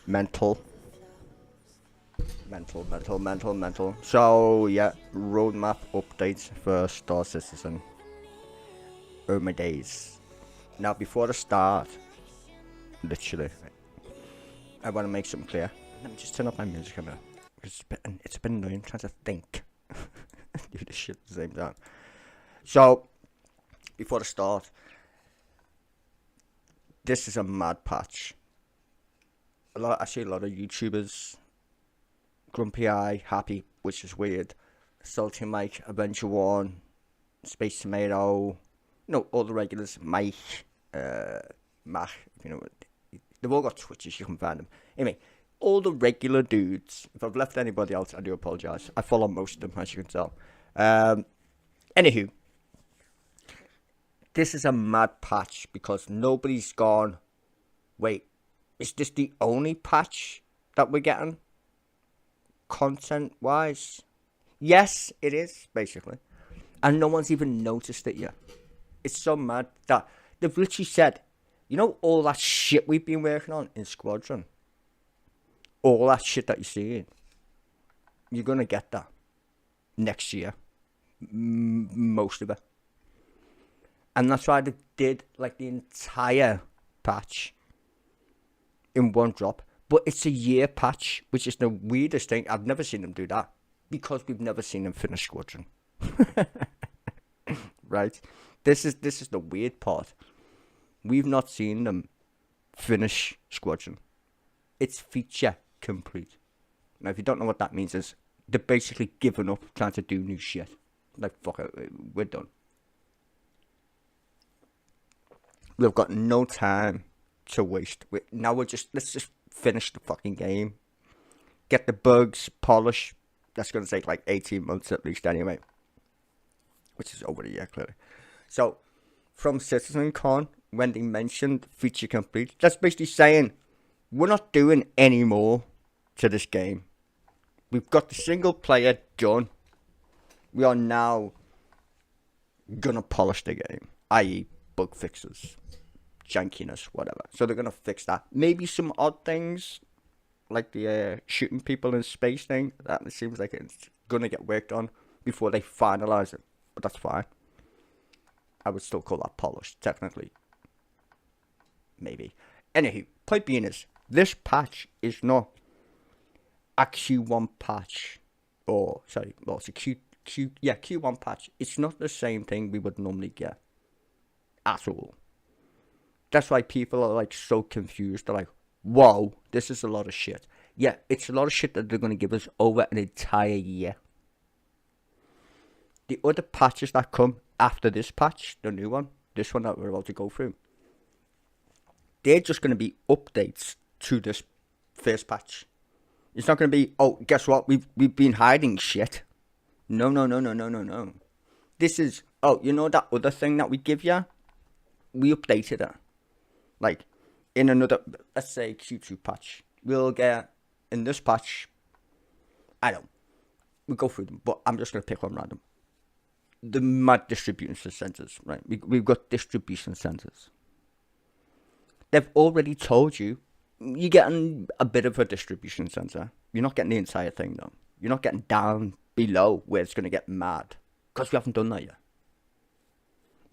Mental. Mental. So, yeah, roadmap updates for Star Citizen. Oh my days. Now, before the start, literally, I want to make something clear. Let me just turn up my music a minute. It's been annoying trying to think. Do this shit at the same time. So, before the start, this is a mad patch. I see a lot of YouTubers, Grumpy Eye, Happy, which is weird. Salty Mike, Adventure One, Space Tomato, all the regulars, Mike, Mac, they've all got Twitches, you can find them. Anyway, all the regular dudes, if I've left anybody else, I do apologise. I follow most of them, as you can tell. Anywho, this is a mad patch because nobody's gone, wait, is this the only patch that we're getting? Content-wise? Yes, it is, basically. And no one's even noticed it yet. It's so mad that they've literally said, all that shit we've been working on in Squadron, all that shit that you're seeing, you're going to get that next year. Most of it. And that's why they did like the entire patch in one drop. But it's a year patch, which is the weirdest thing. I've never seen them do that because we've never seen them finish Squadron. Right? This is the weird part. We've not seen them finish Squadron. It's feature complete. Now, if you don't know what that means, is they're basically giving up trying to do new shit. Like, fuck it, we're done. We've got no time to waste. Now let's just finish the fucking game. Get the bugs, polish. That's going to take like 18 months at least anyway. Which is over a year, clearly. So, from CitizenCon, when they mentioned feature complete, that's basically saying, we're not doing any more to this game. We've got the single player done. We are now going to polish the game. I.e. bug fixes, jankiness, whatever. So they're going to fix that. Maybe some odd things, like the shooting people in space thing. That it seems like it's going to get worked on before they finalise it. But that's fine. I would still call that polished, technically. Maybe. Anywho, point being is, this patch is not a Q1 patch. It's a Q1 patch. It's not the same thing we would normally get. At all. That's why people are like so confused. They're like, whoa, this is a lot of shit. Yeah, it's a lot of shit that they're going to give us over an entire year. The other patches that come after this patch, the new one, this one that we're about to go through, they're just going to be updates to this first patch. It's not going to be, oh, guess what? We've been hiding shit. No. This is, that other thing that we give you? We updated it. Like, in another, let's say, Q2 patch. We'll get, in this patch, we'll go through them, but I'm just going to pick one random. The mad distribution centers, right? We've got distribution centers. They've already told you, you're getting a bit of a distribution center. You're not getting the entire thing, though. You're not getting down below where it's going to get mad. Because we haven't done that yet.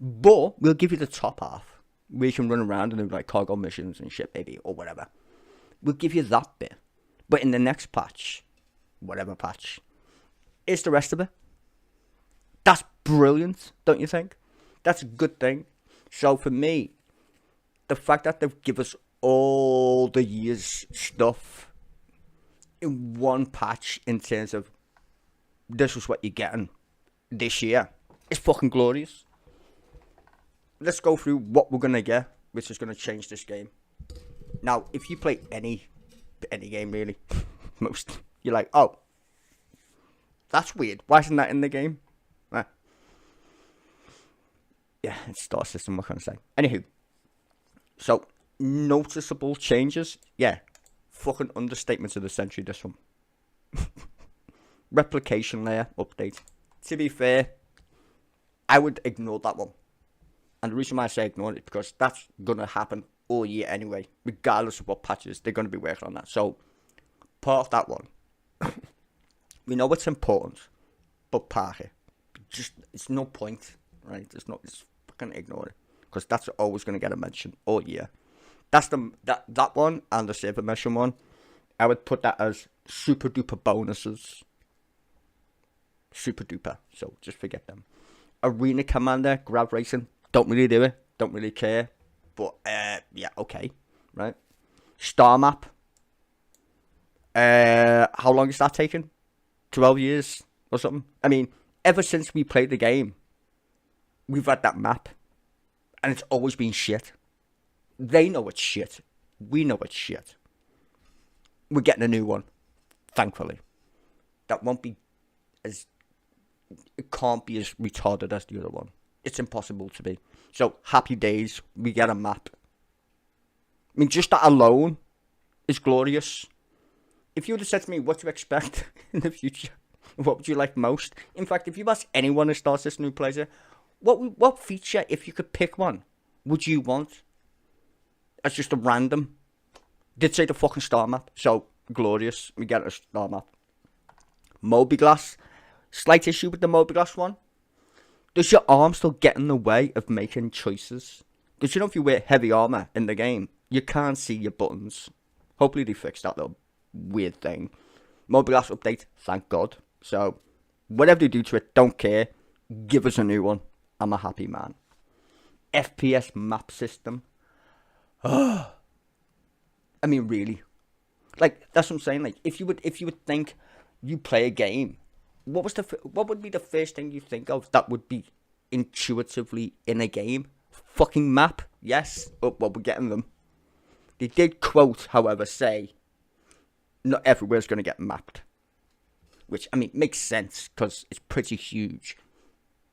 But we'll give you the top half, where you can run around and do like cargo missions and shit, maybe, or whatever. We'll give you that bit. But in the next patch, whatever patch, is the rest of it. That's brilliant, don't you think? That's a good thing. So for me, the fact that they've given us all the year's stuff in one patch in terms of this is what you're getting this year is fucking glorious. Let's go through what we're going to get, which is going to change this game. Now, if you play any game, really, most, you're like, oh, that's weird. Why isn't that in the game? Yeah, it's Star System, what can I say? Anywho, so, noticeable changes? Yeah, fucking understatements of the century, this one. Replication layer update. To be fair, I would ignore that one. And the reason why I say ignore it is because that's going to happen all year anyway. Regardless of what patches, they're going to be working on that. So, part of that one, we know it's important, but park it. Just, it's no point, right? It's fucking ignore it. Because that's always going to get a mention all year. That's that one and the Saber Mission one. I would put that as super duper bonuses. Super duper. So just forget them. Arena Commander, grab racing. Don't really do it. Don't really care. But yeah, okay. Right. Star map. How long is that taking? 12 years or something? I mean, ever since we played the game, we've had that map. And it's always been shit. They know it's shit. We know it's shit. We're getting a new one. Thankfully. That won't be as... It can't be as retarded as the other one. It's impossible to be. So, happy days. We get a map. I mean, just that alone is glorious. If you would have said to me what to expect in the future, what would you like most? In fact, if you ask anyone who starts this new playthrough, what feature, if you could pick one, would you want? As just a random. Did say the fucking star map. So, glorious. We get a star map. Mobiglass. Slight issue with the Mobiglass one. Does your arm still get in the way of making choices? Because you know if you wear heavy armor in the game, you can't see your buttons. Hopefully they fixed that little weird thing. Mobiglass update, thank God. So, whatever they do to it, don't care. Give us a new one. I'm a happy man. FPS map system. I mean, really. Like, that's what I'm saying. Like, if you would think you play a game, what would be the first thing you think of that would be intuitively in a game? Fucking map. Yes. Oh, well, we're getting them. They did quote, however, say, not everywhere's going to get mapped. Which, I mean, makes sense, because it's pretty huge.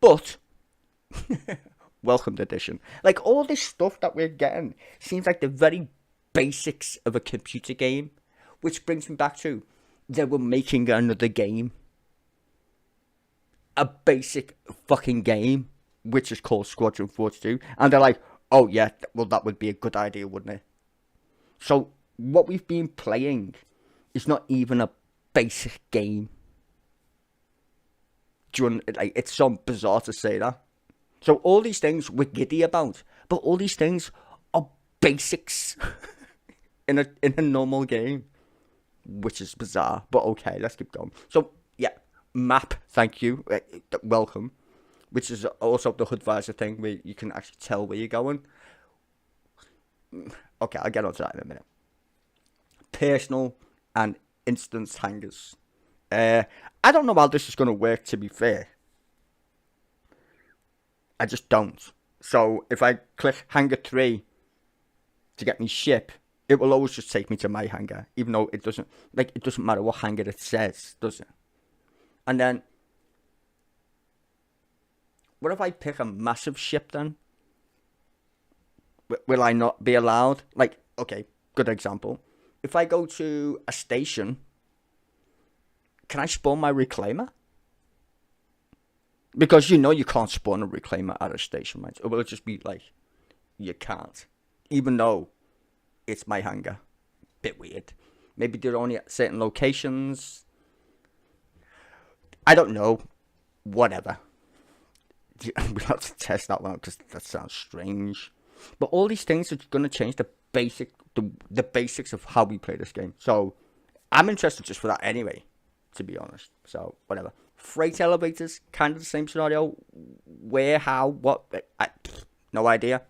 But... Welcome edition. Like, all this stuff that we're getting seems like the very basics of a computer game. Which brings me back to, they were making another game. A basic fucking game, which is called Squadron 42. And they're like, oh yeah, well that would be a good idea, wouldn't it? So, what we've been playing is not even a basic game. Like, it's so bizarre to say that. So all these things we're giddy about, but all these things are basics in a normal game, which is bizarre. But okay, let's keep going. So yeah, map, thank you, welcome, which is also the HUD visor thing where you can actually tell where you're going. Okay, I'll get onto that in a minute. Personal and instance hangers. I don't know how this is going to work, to be fair. I just don't. So, if I click hanger 3 to get me ship, it will always just take me to my hanger. Even though it doesn't matter what hanger it says, does it? And then, what if I pick a massive ship then? Will I not be allowed? Like, okay, good example. If I go to a station, can I spawn my reclaimer? Because you know you can't spawn a reclaimer at a station, right? Or will it just be like, you can't. Even though it's my hangar. Bit weird. Maybe they're only at certain locations. I don't know. Whatever. We'll have to test that one out because that sounds strange. But all these things are going to change the basics of how we play this game. So, I'm interested just for that anyway, to be honest. So, whatever. Freight elevators, kind of the same scenario. Where, how, what? No idea.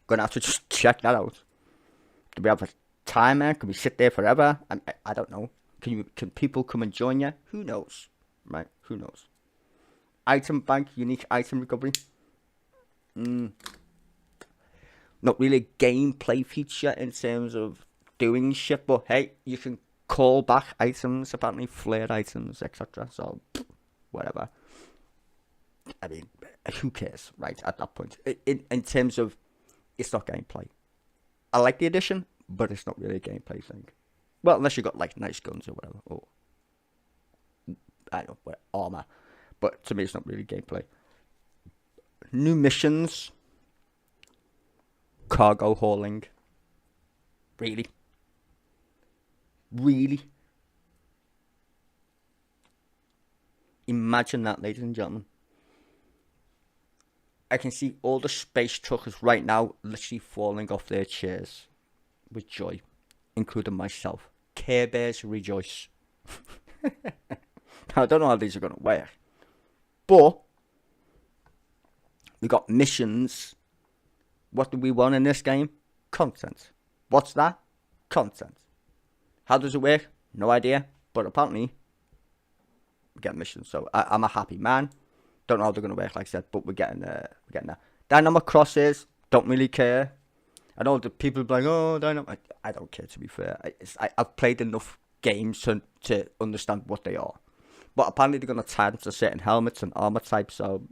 Gonna have to just check that out. Do we have a timer? Can we sit there forever? I don't know. Can people come and join you? Who knows? Right? Who knows? Item bank, unique item recovery. Not really a gameplay feature in terms of doing shit, but hey, you can call back items, apparently flared items, etc. So, whatever. I mean, who cares, right, at that point? In terms of, it's not gameplay. I like the addition, but it's not really a gameplay thing. Well, unless you got, like, nice guns or whatever. Or, I don't know, armor. But to me, it's not really gameplay. New missions. Cargo hauling. Really? Really? Imagine that, ladies and gentlemen. I can see all the space truckers right now literally falling off their chairs with joy, including myself. Care Bears rejoice. I don't know how these are going to work, but we got missions. What do we want in this game? Content. What's that? Content. How does it work? No idea, but apparently we get missions. So I'm a happy man. Don't know how they're going to work, like I said, but we're getting there. Dynamic crosses, don't really care. I know the people be like, oh, Dynamic. I don't care, to be fair. I've played enough games to understand what they are. But apparently they're going to tie them to certain helmets and armor types, so,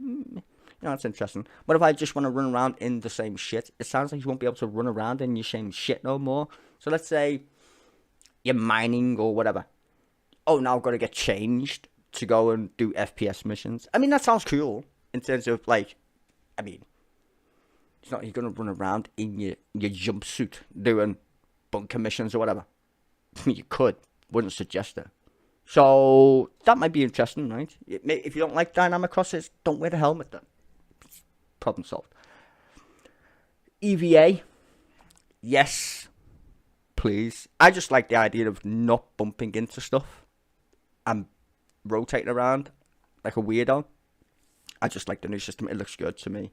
that's interesting. What if I just want to run around in the same shit? It sounds like you won't be able to run around in your same shit no more. So let's say you're mining or whatever. Oh, now I've got to get changed to go and do FPS missions. I mean, that sounds cool in terms of, like, it's not you're going to run around in your jumpsuit doing bunker missions or whatever. You could. Wouldn't suggest it. So, that might be interesting, right? If you don't like dynamic crosses, don't wear the helmet then. Problem solved. EVA. Yes. Please. I just like the idea of not bumping into stuff and rotating around like a weirdo. I just like the new system. It looks good to me.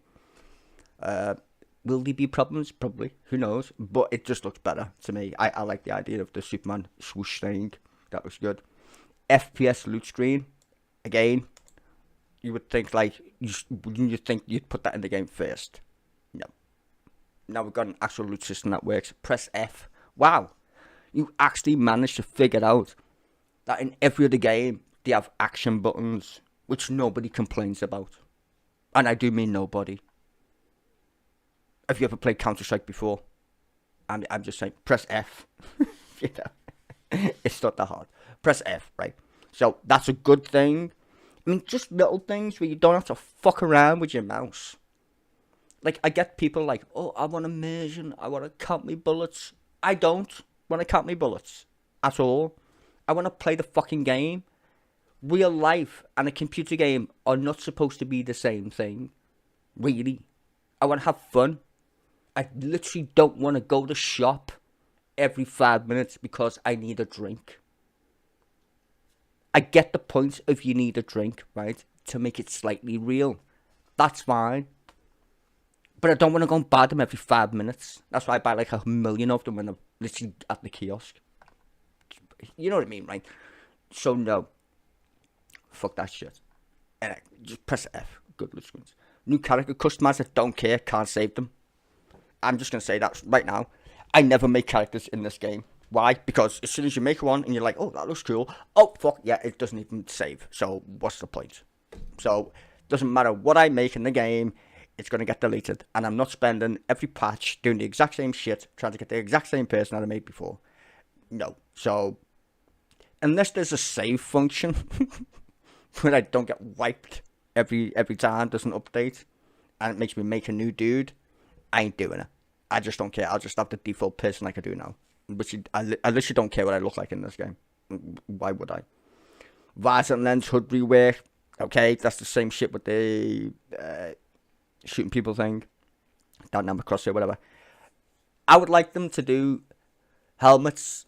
Will there be problems? Probably. Who knows? But it just looks better to me. I like the idea of the Superman swoosh thing. That looks good. FPS loot screen. Again, you would think like you think you'd put that in the game first. No. Now we've got an actual loot system that works. Press F. Wow. You actually managed to figure out that in every other game they have action buttons, which nobody complains about. And I do mean nobody. Have you ever played Counter-Strike before? I'm just saying, press F. You know, it's not that hard. Press F, right? So that's a good thing. I mean, just little things where you don't have to fuck around with your mouse. Like, I get people like, oh, I want immersion. I want to count my bullets. I don't want to count my bullets at all. I want to play the fucking game. Real life and a computer game are not supposed to be the same thing. Really. I want to have fun. I literally don't want to go to shop every 5 minutes because I need a drink. I get the point of you need a drink, right? To make it slightly real. That's fine. But I don't want to go and buy them every 5 minutes. That's why I buy like 1,000,000 of them when I'm literally at the kiosk. You know what I mean, right? So no. Fuck that shit. Anyway, just press F. Good loot screens. New character customizer, don't care, can't save them. I'm just going to say that right now. I never make characters in this game. Why? Because as soon as you make one and you're like, oh, that looks cool. Oh, fuck, yeah, it doesn't even save. So what's the point? So doesn't matter what I make in the game, it's going to get deleted. And I'm not spending every patch doing the exact same shit, trying to get the exact same person that I made before. No. So, unless there's a save function where I don't get wiped every time there's an update and it makes me make a new dude, I ain't doing it. I just don't care. I'll just have the default person like I do now. Which I literally don't care what I look like in this game. Why would I? Visor and lens hood rework. Okay, that's the same shit with the shooting people thing. Dynamic crosshair, whatever. I would like them to do helmets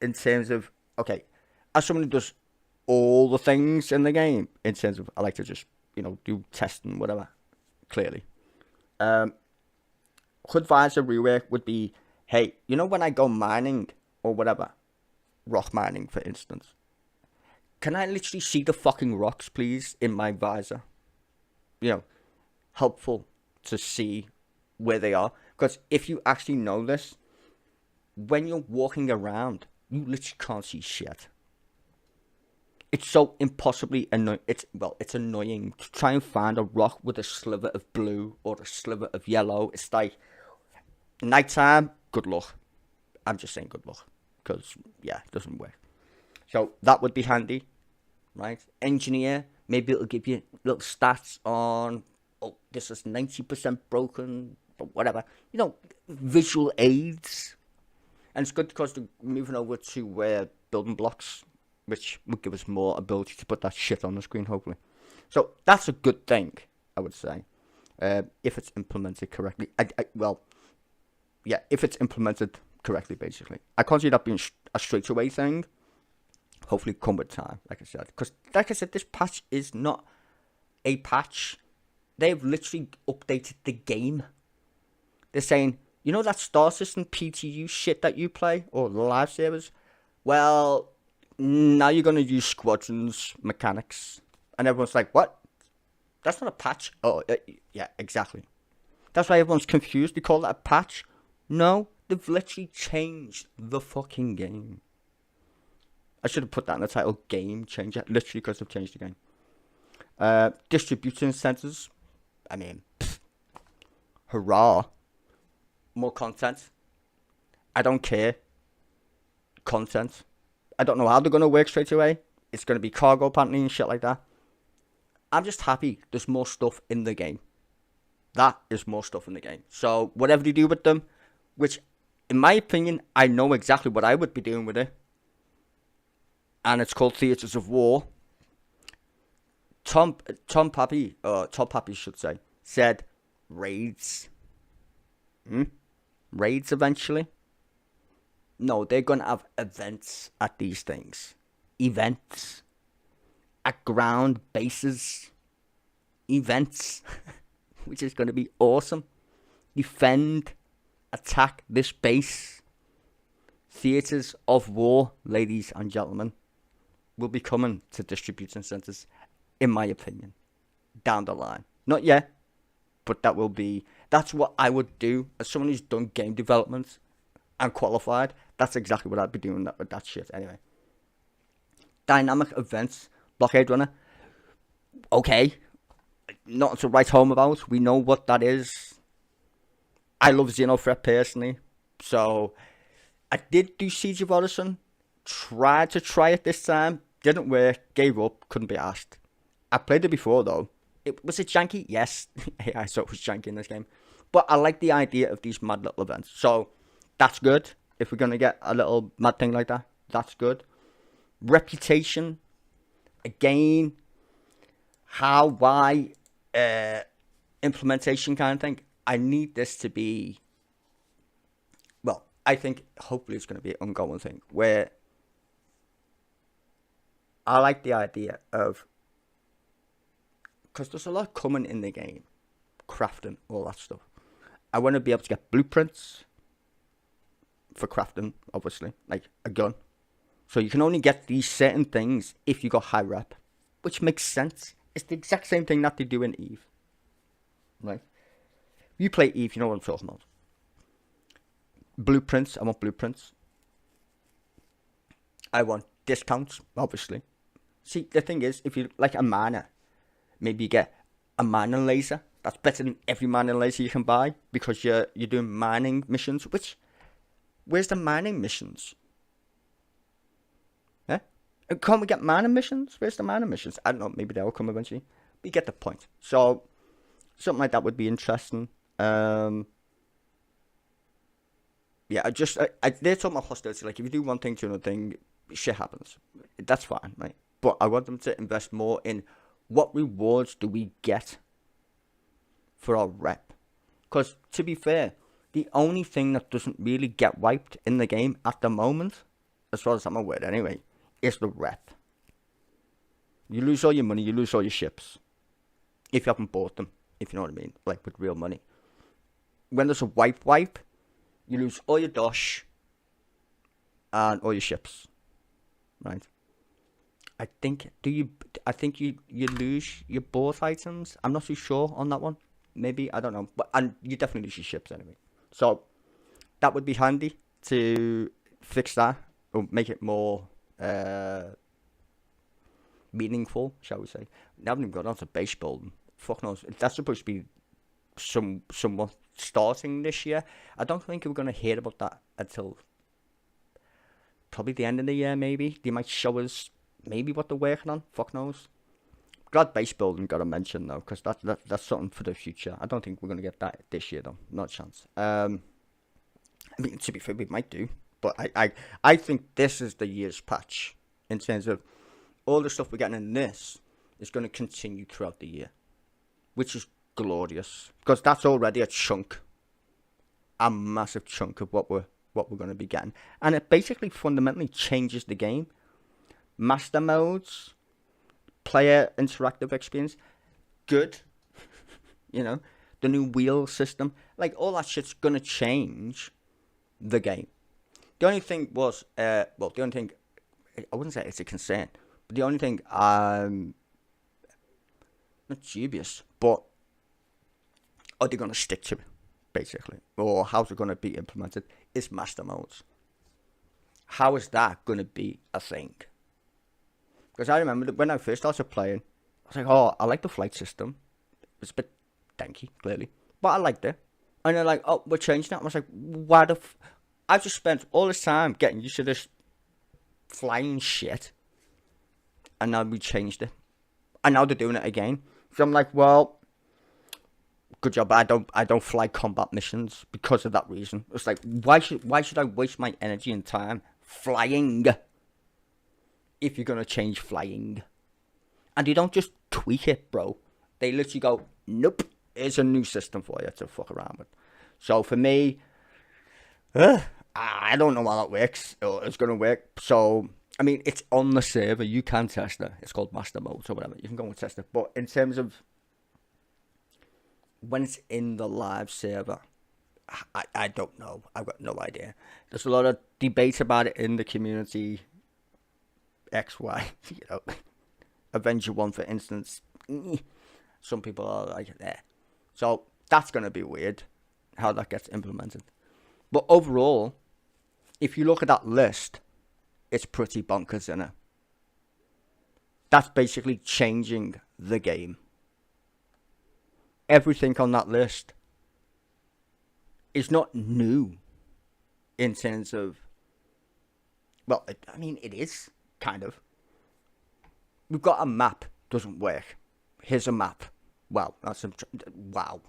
in terms of, okay, as someone who does all the things in the game, in terms of, I like to just, do testing, whatever, clearly. Hood visor rework would be, hey, when I go mining or whatever, rock mining for instance, can I literally see the fucking rocks, please, in my visor? Helpful to see where they are. Because if you actually know this, when you're walking around, you literally can't see shit. It's so impossibly annoying. It's annoying to try and find a rock with a sliver of blue or a sliver of yellow. It's like, nighttime, good luck. I'm just saying good luck. Because, yeah, it doesn't work. So, that would be handy. Right? Engineer. Maybe it'll give you little stats on, oh, this is 90% broken, but whatever. You know, visual aids. And it's good because they're moving over to building blocks, which will give us more ability to put that shit on the screen, hopefully. So that's a good thing, I would say, if it's implemented correctly. Well, yeah, if it's implemented correctly, basically. I can't see that being a straight away thing. Hopefully come with time, like I said. Because, like I said, this patch is not a patch. They've literally updated the game. They're saying, you know that Star System PTU shit that you play? Or the live servers? Well, now you're going to use squadrons mechanics. And everyone's like, what? That's not a patch. Oh, yeah, exactly. That's why everyone's confused. They call that a patch. No, they've literally changed the fucking game. I should have put that in the title, Game Changer. Literally because they've changed the game. Distribution centers. I mean, hurrah. More content. I don't care. Content. I don't know how they're going to work straight away. It's going to be cargo pantry and shit like that. I'm just happy there's more stuff in the game. That is more stuff in the game. So, whatever they do with them, which, in my opinion, I know exactly what I would be doing with it. And it's called Theatres of War. Tom Pappy should say, said raids. Raids eventually. No, they're going to have events at these things. Events. At ground bases. Events. Which is going to be awesome. Defend. Attack this base. Theatres of War, ladies and gentlemen, will be coming to distribution centres, in my opinion, down the line. Not yet, but that's what I would do as someone who's done game development and qualified. That's exactly what I'd be doing with that shit anyway. Dynamic events, Blockade Runner. Okay, nothing to write home about. We know what that is. I love Xenothreat personally, so I did do Siege of Orison. Tried to try it this time. Didn't work. Gave up. Couldn't be asked. I played it before though. Was it janky? Yes. I saw it was janky in this game. But I like the idea of these mad little events. So that's good. If we're going to get a little mad thing like that, that's good. Reputation. Again. How, why, implementation kind of thing. I need this to be, well, I think hopefully it's going to be an ongoing thing where I like the idea of, because there's a lot coming in the game, crafting, all that stuff. I want to be able to get blueprints for crafting, obviously, like a gun. So you can only get these certain things if you got high rep, which makes sense. It's the exact same thing that they do in Eve, right? You play Eve, you know what I'm talking about. Blueprints, I want blueprints. I want discounts, obviously. See, the thing is, if you like a mana, maybe you get a mana laser. That's better than every mana laser you can buy because you're doing mining missions. Where's the mining missions? Yeah? Can't we get mana missions? Where's the mana missions? I don't know, maybe they'll come eventually. But you get the point. So, something like that would be interesting. Yeah, they're talking about hostility. Like, if you do one thing to another thing, shit happens. That's fine, right? But I want them to invest more in what rewards do we get for our rep. Because, to be fair, the only thing that doesn't really get wiped in the game at the moment, as far as I'm aware anyway, is the rep. You lose all your money, you lose all your ships. If you haven't bought them, if you know what I mean, like with real money. When there's a wipe, you lose all your dosh and all your ships, right? I think you lose your bought items. I'm not too sure on that one. Maybe, I don't know, and you definitely lose your ships anyway. So that would be handy to fix that or make it more meaningful, shall we say? They haven't even got onto base building. Fuck knows. That's supposed to be somewhat starting this year. I don't think we're going to hear about that until probably the end of the year, maybe. They might show us maybe what they're working on. Fuck knows. Glad base building got a mention though, because that's something for the future. I don't think we're gonna get that this year though, not a chance. I mean, to be fair, we might do, but I think this is the year's patch in terms of all the stuff we're getting in this is going to continue throughout the year, which is glorious because that's already a massive chunk of what we're going to be getting, and it basically fundamentally changes the game. Master modes, player interactive experience, good. You know, the new wheel system, like all that shit's gonna change the game. The only thing was, the only thing I wouldn't say it's a concern, but the only thing I'm not dubious, but are they gonna stick to it, basically, or how's it gonna be implemented? Is master modes. How is that gonna be a thing? Because I remember that when I first started playing, I was like, oh, I like the flight system. It's a bit danky, clearly. But I liked it. And they're like, oh, we're changing it. I was like, why the I just spent all this time getting used to this flying shit. And now we changed it. And now they're doing it again. So I'm like, well, good job. I don't fly combat missions because of that reason. It's like, why should I waste my energy and time flying if you're going to change flying? And they don't just tweak it, bro. They literally go, nope, here's a new system for you to fuck around with. So for me, I don't know how that works, or it's going to work. So, I mean, it's on the server. You can test it. It's called Master Mode or whatever. You can go and test it. But in terms of when it's in the live server, I don't know. I've got no idea. There's a lot of debate about it in the community. XY, you know, Avenger 1, for instance. Some people are like, there. So that's going to be weird, how that gets implemented. But overall, if you look at that list, it's pretty bonkers, isn't it? That's basically changing the game. Everything on that list is not new in terms of, well, I mean, it is, kind of. We've got a map, doesn't work. Here's a map. Wow, that's wow.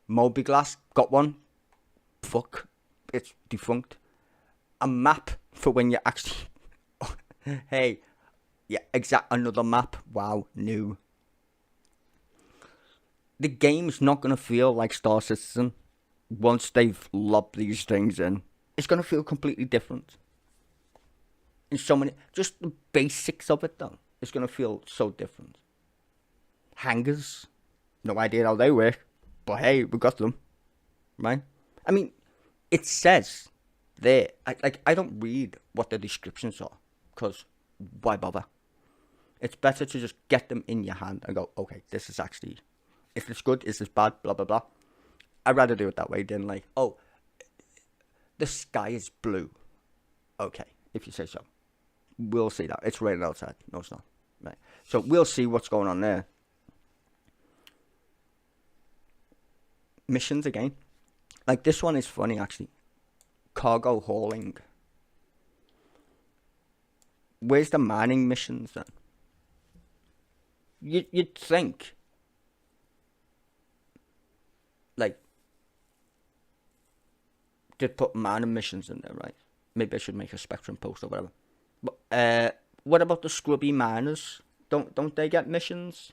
Moby-Glass, got one. Fuck, it's defunct. A map for when you actually... hey, yeah, another map. Wow, new. The game's not going to feel like Star Citizen once they've lobbed these things in. It's going to feel completely different. In so many, just the basics of it though, it's going to feel so different. Hangars, no idea how they work, but hey, we got them, right? I mean, it says there, I don't read what the descriptions are, because why bother? It's better to just get them in your hand and go, okay, this is actually, if it's good, is this bad, blah, blah, blah. I'd rather do it that way than like, oh, the sky is blue. Okay, if you say so. We'll see that. It's raining outside. No, it's not. Right. So we'll see what's going on there. Missions again. Like this one is funny actually. Cargo hauling. Where's the mining missions then? You'd think. Like. They'd put mining missions in there, right? Maybe I should make a Spectrum post or whatever. But what about the scrubby miners? Don't they get missions?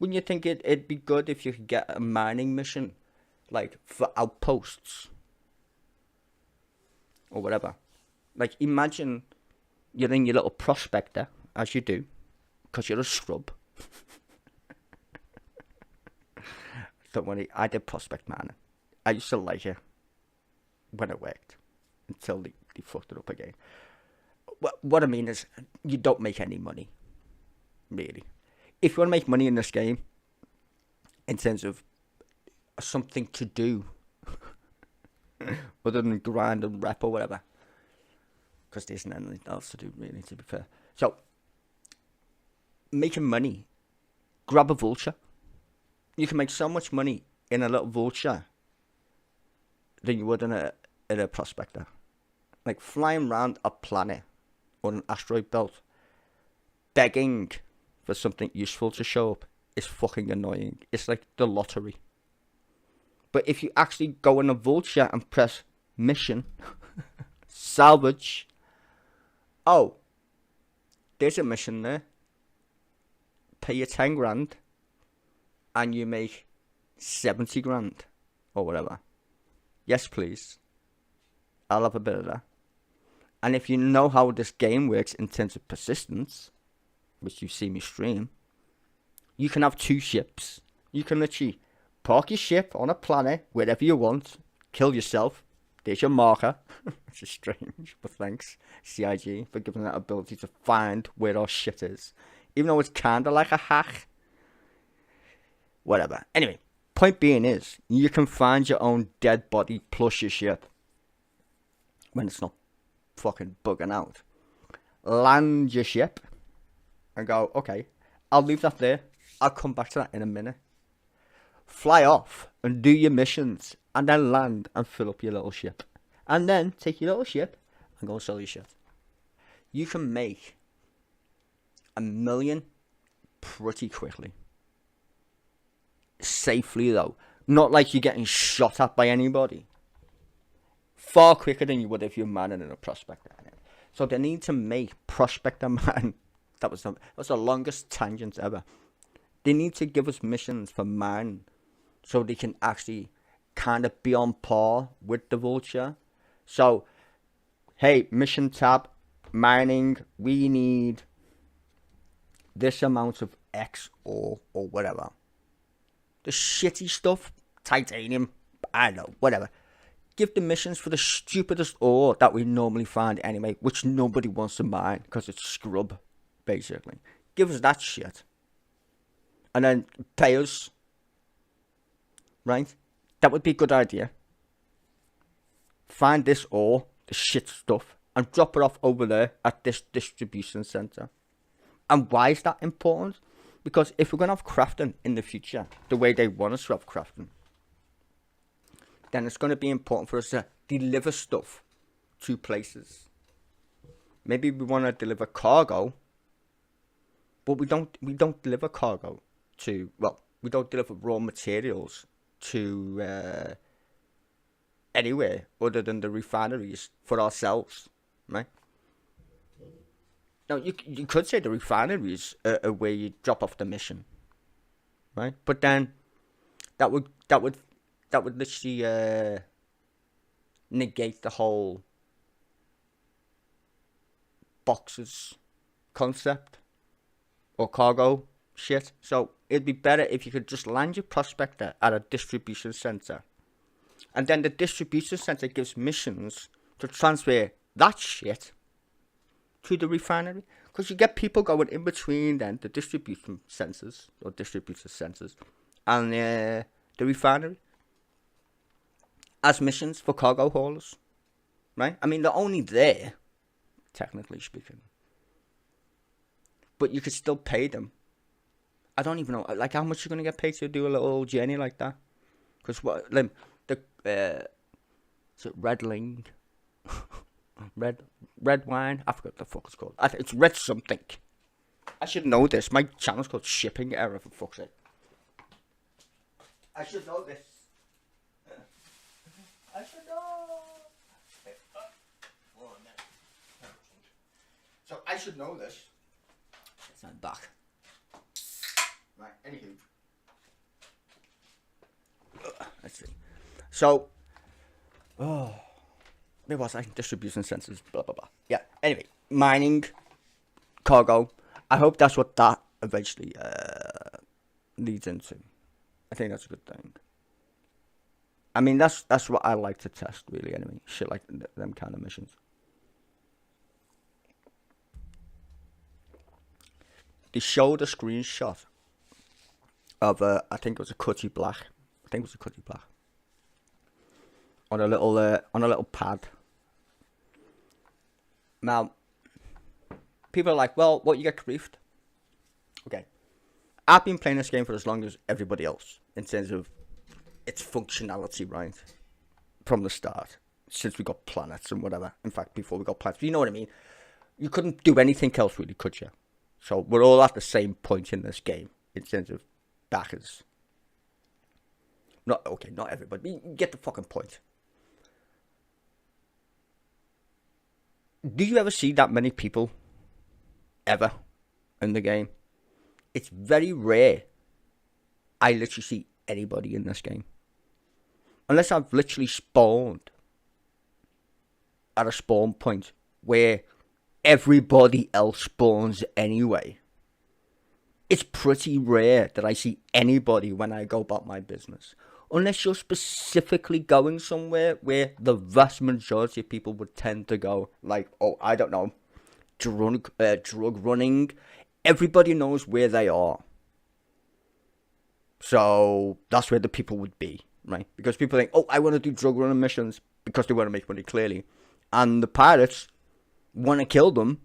Wouldn't you think it'd be good if you could get a mining mission, like for outposts or whatever? Like imagine you're in your little prospector, as you do, because you're a scrub. Don't worry, I did prospect mining. I used to like it when it worked until they fucked it up again. What I mean is, you don't make any money, really. If you want to make money in this game, in terms of something to do, other than grind and rep or whatever, because there isn't anything else to do, really, to be fair. So, making money, grab a vulture. You can make so much money in a little vulture than you would in a prospector. Like, flying around a planet or an asteroid belt, begging for something useful to show up is fucking annoying. It's like the lottery. But if you actually go in a vulture and press mission, salvage, oh, there's a mission there. Pay you 10 grand and you make 70 grand or whatever. Yes, please. I'll have a bit of that. And if you know how this game works in terms of persistence, which you see me stream, you can have 2 ships. You can literally park your ship on a planet wherever you want, kill yourself. There's your marker. Which is strange, but thanks, CIG, for giving that ability to find where our shit is. Even though it's kind of like a hack. Whatever. Anyway, point being is, you can find your own dead body plus your ship. When it's not fucking bugging out. Land your ship. And go, okay, I'll leave that there. I'll come back to that in a minute. Fly off and do your missions. And then land and fill up your little ship. And then take your little ship and go sell your shit. You can make $1 million pretty quickly. Safely though. Not like you're getting shot at by anybody. Far quicker than you would if you're mining in a prospector. So they need to make prospector mine. That was the longest tangent ever. They need to give us missions for mining. So they can actually kind of be on par with the vulture. So, hey, mission tab, mining, we need this amount of X or whatever. The shitty stuff, titanium, I don't know, whatever. Give the missions for the stupidest ore that we normally find anyway, which nobody wants to mine because it's scrub, basically. Give us that shit. And then pay us. Right? That would be a good idea. Find this ore, the shit stuff, and drop it off over there at this distribution center. And why is that important? Because if we're going to have crafting in the future, the way they want us to have crafting, then it's going to be important for us to deliver stuff to places. Maybe we want to deliver cargo, but we don't deliver cargo to, well, we don't deliver raw materials to anywhere other than the refineries for ourselves, right? Now, you could say the refineries are where you drop off the mission, right? But then that would literally negate the whole boxes concept or cargo shit. So it'd be better if you could just land your prospector at a distribution center, and then the distribution center gives missions to transfer that shit to the refinery, because you get people going in between then the distribution centers or distributor centers and the refinery as missions for cargo haulers, right? I mean, they're only there, technically speaking, but you could still pay them. I don't even know, like, how much you're gonna get paid to do a little journey like that. Because what, the is it Redling? red wine? I forgot what the fuck it's called. It's red something. I should know this. My channel's called Shipping Error, for fuck's sake. I should know this. I should know. So I should know this. It's not back. Right, anywho. Let's see. So, where was I? Distribution centers, blah, blah, blah. Yeah, anyway. Mining, cargo. I hope that's what that eventually leads into. I think that's a good thing. I mean, that's what I like to test, really, anyway. Shit like them kind of missions. They showed a screenshot of I think it was a Cutty Black. On a little pad. Now, people are like, well, what, you get griefed? Okay. I've been playing this game for as long as everybody else in terms of its functionality, right? From the start. Since we got planets and whatever. In fact, before we got planets. You know what I mean? You couldn't do anything else, really, could you? So we're all at the same point in this game in terms of backers. Not everybody. You get the fucking point. Do you ever see that many people ever in the game? It's very rare I literally see anybody in this game. Unless I've literally spawned at a spawn point where everybody else spawns anyway. It's pretty rare that I see anybody when I go about my business. Unless you're specifically going somewhere where the vast majority of people would tend to go. Like, oh, I don't know, drug running. Everybody knows where they are. So that's where the people would be, right? Because people think, oh, I want to do drug running missions because they want to make money, clearly. And the pirates want to kill them,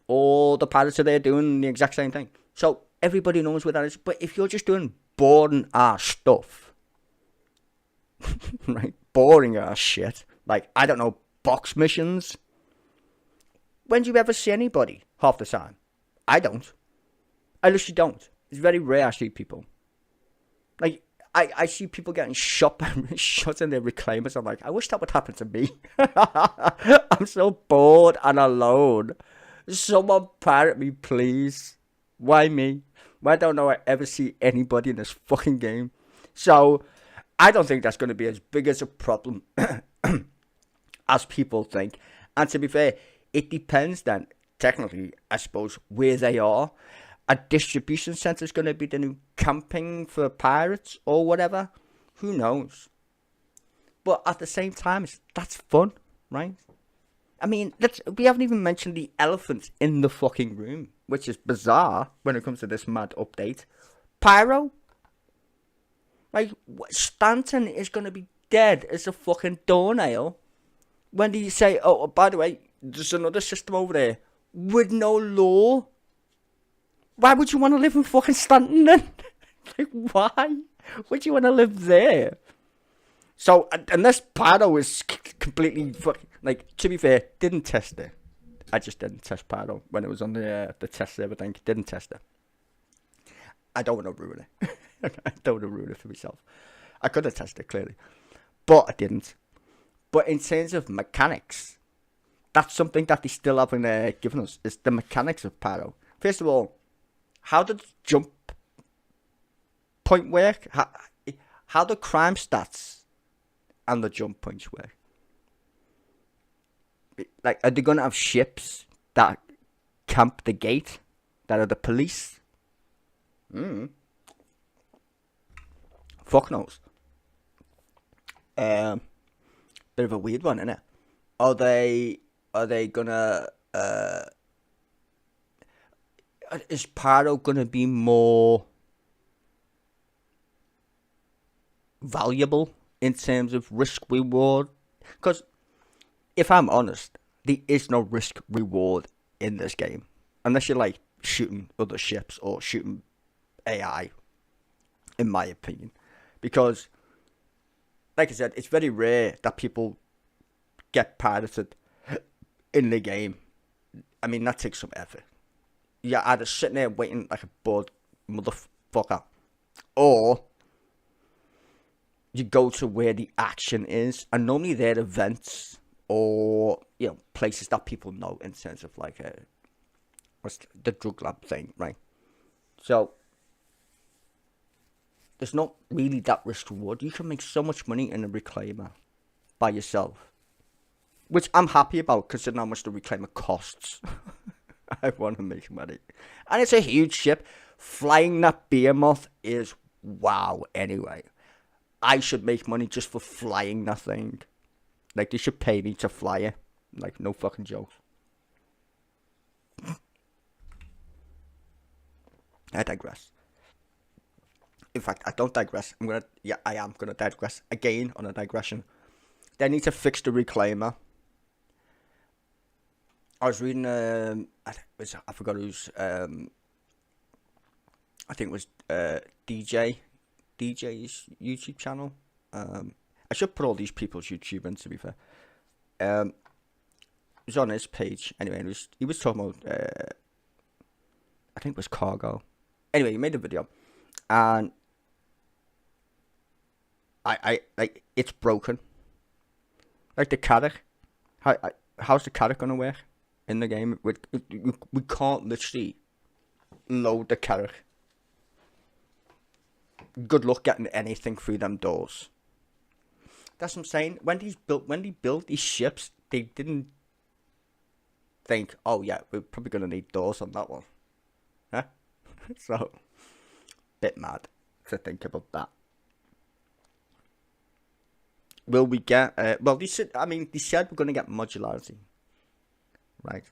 or the pirates are there doing the exact same thing. So everybody knows where that is. But if you're just doing boring ass stuff, right? Boring ass shit. Like, I don't know, box missions. When do you ever see anybody half the time? I don't. I literally don't. It's very rare I see people. Like, I see people getting shot in their reclaimers. I'm like, I wish that would happen to me. I'm so bored and alone. Someone pirate me, please. Why me? Why don't I ever see anybody in this fucking game? So, I don't think that's going to be as big as a problem as people think. And to be fair, it depends then, technically, I suppose, where they are. A distribution centre is going to be the new camping for pirates or whatever. Who knows? But at the same time, that's fun, right? I mean, we haven't even mentioned the elephant in the fucking room, which is bizarre when it comes to this mad update. Pyro? Like, Stanton is going to be dead as a fucking doornail. When do you say, oh, by the way, there's another system over there with no law? Why would you want to live in fucking Stanton then? Like, why would you want to live there? So, unless Pyro is completely fucking, like, to be fair, didn't test it. I just didn't test Pyro when it was on the test server thing. Didn't test it. I don't want to ruin it. I don't want to ruin it for myself. I could have tested it, clearly. But I didn't. But in terms of mechanics, that's something that they still haven't given us. Is the mechanics of Pyro. First of all, how did jump point work? How do crime stats and the jump points work? Like, are they going to have ships that camp the gate? That are the police? Fuck knows. Bit of a weird one, isn't it? Are they gonna is Pyro gonna be more valuable in terms of risk reward? Because if I'm honest, there is no risk reward in this game unless you're like shooting other ships or shooting AI, in my opinion. Because, like I said, it's very rare that people get pirated in the game. I mean, that takes some effort. You're either sitting there waiting like a bored motherfucker, or you go to where the action is, and normally they're events or, you know, places that people know in terms of like what's the drug lab thing, right? So there's not really that risk reward. You can make so much money in a reclaimer by yourself, which I'm happy about considering how much the reclaimer costs. I want to make money. And it's a huge ship. Flying that behemoth is wow anyway. I should make money just for flying that thing. Like, they should pay me to fly it. Like, no fucking jokes. I digress. In fact, I don't digress. I am gonna digress again on a digression. They need to fix the reclaimer. I was reading, I forgot who's, I think it was DJ's YouTube channel. I should put all these people's YouTube in, to be fair. It was on his page. Anyway, he was talking about, I think it was cargo. Anyway, he made a video, and I like, it's broken. Like the carrot, how's the carrot gonna work in the game? We can't literally load the carrot. Good luck getting anything through them doors. That's what I'm saying. When they built these ships, they didn't think, oh yeah, we're probably gonna need doors on that one. Huh? So, bit mad to think about that. Will we get? Well, they said we're gonna get modularity, right?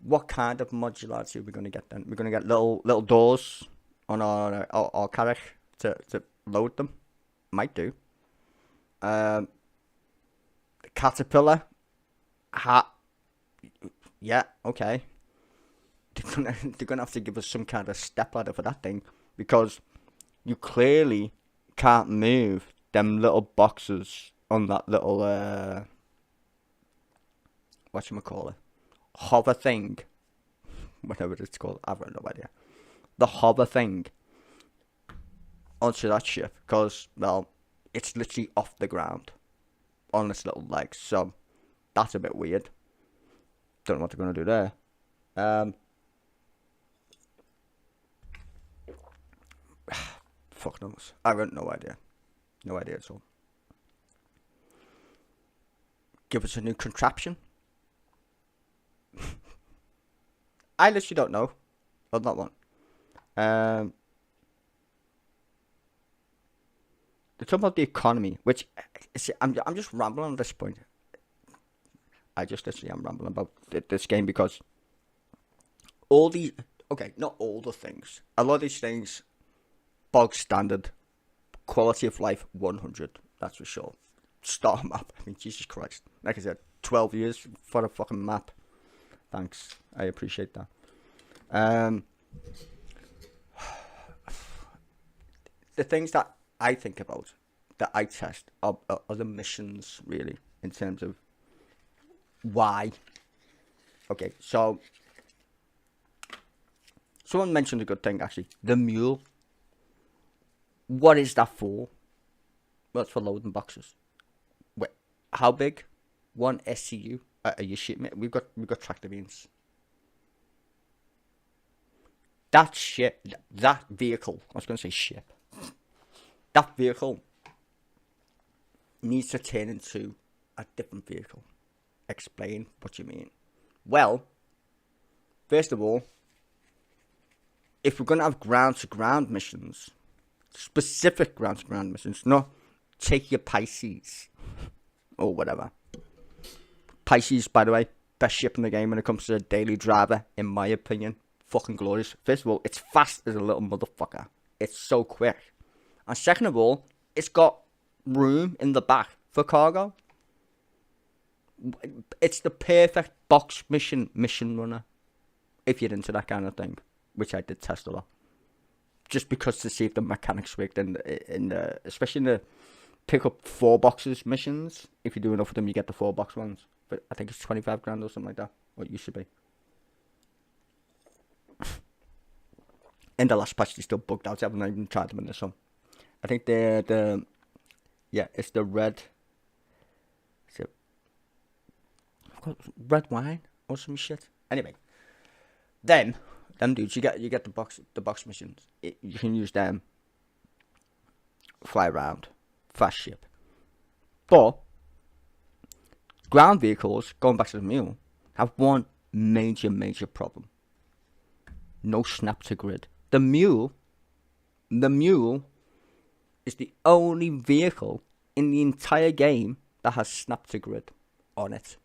What kind of modularity are we gonna get then? We're gonna get little doors on our carriage to load them. Might do. The caterpillar. Yeah, okay. They're gonna have to give us some kind of step ladder for that thing, because you clearly can't move them little boxes on that little whatchamacallit, hover thing, whatever it's called. I've got no idea. The hover thing onto that ship, because, well, it's literally off the ground on its little legs, so that's a bit weird. Don't know what they're gonna do there. Fuck knows. I've got no idea. No idea at all. Give us a new contraption. I literally don't know on that one. They're talking about the economy, which I'm just rambling at this point. I just literally am rambling about this game, because all these, okay, not all the things, a lot of these things, bog standard, quality of life 100, that's for sure. Star map, I mean, Jesus Christ. Like I said, 12 years for a fucking map. Thanks, I appreciate that. The things that I think about, that I test, are the missions, really, in terms of why. Okay, so someone mentioned a good thing, actually. The mule. What is that for? Well, it's for loading boxes. Wait, how big? 1 SCU? Are you shit, mate? We've got tractor beams. That shit, that vehicle, I was going to say ship. That vehicle needs to turn into a different vehicle. Explain what you mean. Well, first of all, if we're going to have ground-to-ground missions, specific ground-to-ground missions, not take your Pisces or whatever. Pisces, by the way, best ship in the game when it comes to a daily driver, in my opinion. Fucking glorious. First of all, it's fast as a little motherfucker. It's so quick. And second of all, it's got room in the back for cargo. It's the perfect box mission runner, if you're into that kind of thing, which I did test a lot, just because to see if the mechanics worked in the especially in the pick up 4 boxes missions. If you do enough of them, you get the 4 box ones. But I think it's 25 grand or something like that. What it used to be. In the last patch, they still bugged out. I haven't even tried them in this one. I think it's the red. Is it red wine or some shit? Anyway, them dudes, you get the box missions. You can use them. Fly around, fast ship. But ground vehicles, going back to the mule, have one major problem. No snap to grid. The mule is the only vehicle in the entire game that has snap to grid on it.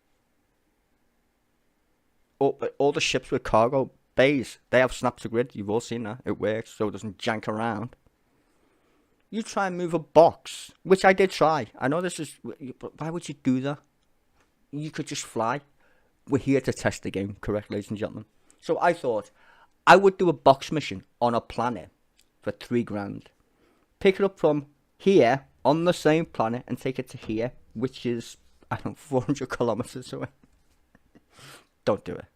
All the ships with cargo bays, they have snap to grid. You've all seen that. It works, so it doesn't jank around. You try and move a box, which I did try. I know this is, but why would you do that? You could just fly. We're here to test the game, correct, ladies and gentlemen? So I thought I would do a box mission on a planet for 3 grand. Pick it up from here on the same planet and take it to here, which is, I don't know, 400 kilometers away. Don't do it.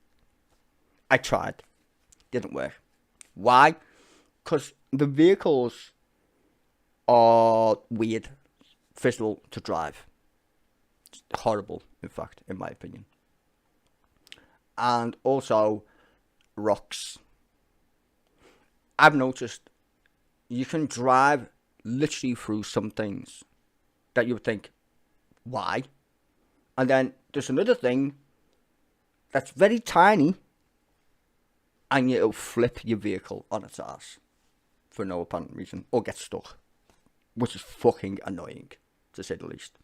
I tried. Didn't work. Why? Because the vehicles are weird, first of all, to drive. It's horrible, in fact, in my opinion. And also, rocks. I've noticed you can drive literally through some things that you would think, why? And then there's another thing that's very tiny, and it'll flip your vehicle on its ass for no apparent reason, or get stuck, which is fucking annoying, to say the least.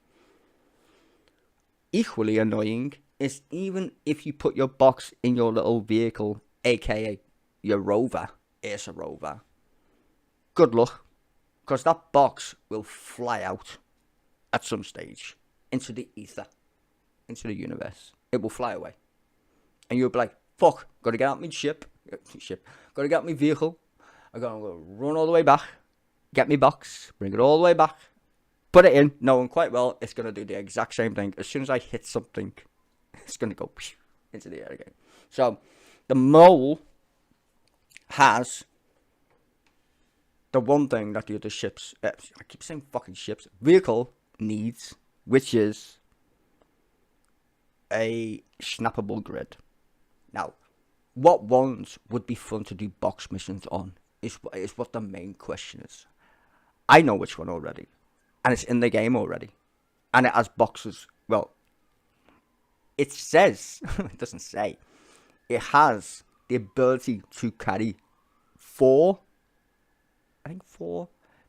Equally annoying is even if you put your box in your little vehicle, aka your Rover, it's a Rover, good luck, because that box will fly out at some stage into the ether, into the universe. It will fly away. And you'll be like, fuck, gotta get out my gotta get out my vehicle, I'm gonna run all the way back, get my box, bring it all the way back, put it in, knowing quite well it's gonna do the exact same thing. As soon as I hit something, it's gonna go into the air again. So, the mole has the one thing that the other ships, I keep saying fucking ships, vehicle needs, which is a snappable grid. Now, what ones would be fun to do box missions on is what the main question is. I know which one already, and it's in the game already, and it has boxes. Well, it says, it doesn't say, it has the ability to carry four,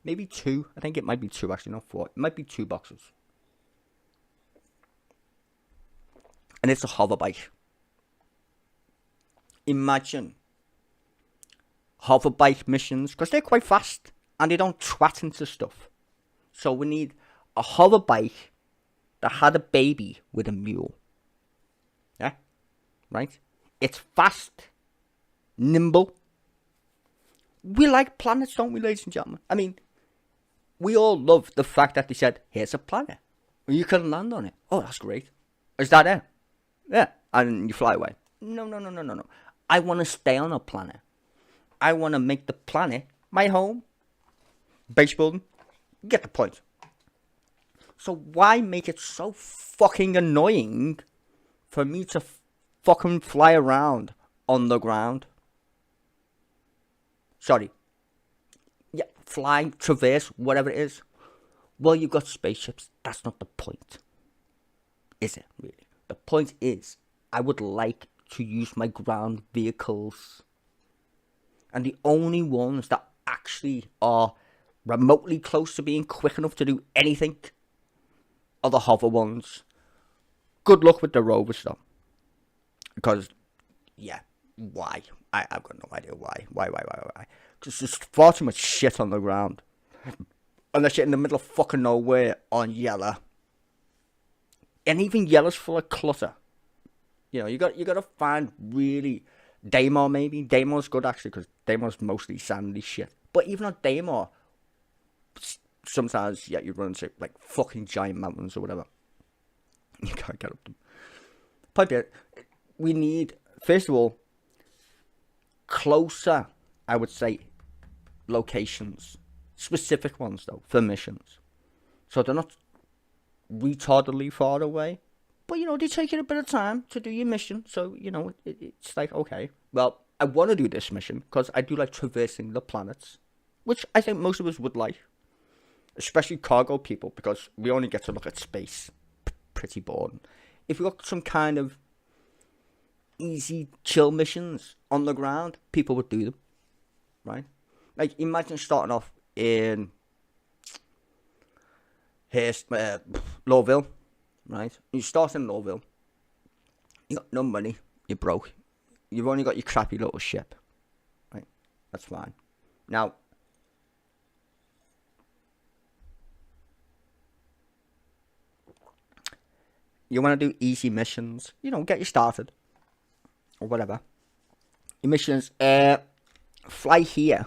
maybe two, I think it might be two actually, not four, it might be 2 boxes. And it's a hover bike. Imagine hover bike missions, because they're quite fast and they don't twat into stuff. So we need a hover bike that had a baby with a mule. Yeah? Right? It's fast, nimble. We like planets, don't we, ladies and gentlemen? I mean, we all love the fact that they said, here's a planet. You can land on it. Oh, that's great. Is that it? Yeah. And you fly away. No. I want to stay on a planet. I want to make the planet my home. Base building. Get the point. So why make it so fucking annoying for me to fucking fly around on the ground? Sorry. Yeah, fly, traverse, whatever it is. Well, you've got spaceships. That's not the point. Is it, really? The point is, I would like to use my ground vehicles. And the only ones that actually are remotely close to being quick enough to do anything are the hover ones. Good luck with the rovers, though. Because, yeah, why? I've got no idea why. Why? Because there's far too much shit on the ground. Unless you're in the middle of fucking nowhere on yellow. And even yellow's full of clutter. You know, you got to find really Daymar maybe. Daymar's good actually, because Daymar's mostly sandy shit. But even on Daymar, sometimes you run into like fucking giant mountains or whatever. You can't get up them. Point is, we need, first of all, closer, I would say, locations. Specific ones though, for missions. So they're not retardedly far away. But, you know, they take you a bit of time to do your mission. So, you know, it's like, okay. Well, I want to do this mission because I do like traversing the planets. Which I think most of us would like. Especially cargo people, because we only get to look at space. Pretty boring. If we got some kind of easy, chill missions on the ground, people would do them. Right? Like, imagine starting off in... Here's Lowville. Right? You start in Lowville. You got no money. You're broke. You've only got your crappy little ship. Right? That's fine. Now, you want to do easy missions. You know, get you started. Or whatever. Your missions, fly here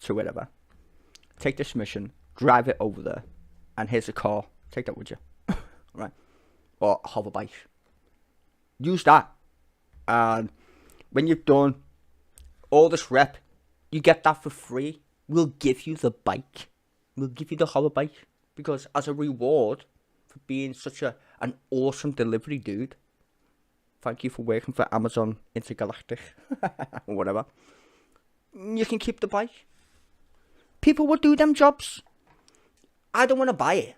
to wherever. Take this mission. Drive it over there. And here's a car. Take that with you. Right? Or a hover bike. Use that. And when you've done all this rep You get that for free. We'll give you the bike. We'll give you the hover bike. Because as a reward for being such an awesome delivery dude, thank you for working for Amazon Intergalactic, or whatever, you can keep the bike. People will do them jobs. I don't want to buy it.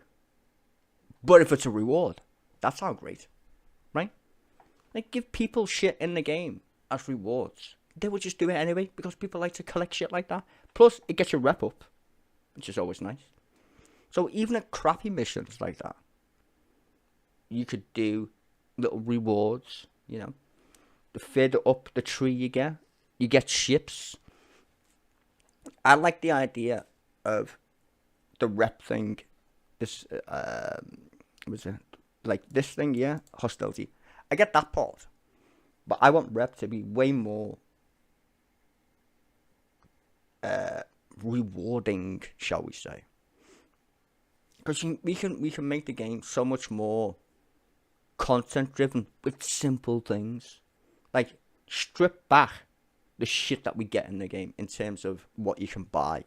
But if it's a reward, that's all great. Right? Like, give people shit in the game as rewards. They will just do it anyway, because people like to collect shit like that. Plus, it gets your rep up, which is always nice. So even at crappy missions like that, you could do little rewards, you know. The further up the tree you get ships. I like the idea of the rep thing. This, was it like this thing, yeah? Hostility. I get that part. But I want rep to be way more rewarding, shall we say. Because we can make the game so much more content driven with simple things. Like, strip back the shit that we get in the game in terms of what you can buy.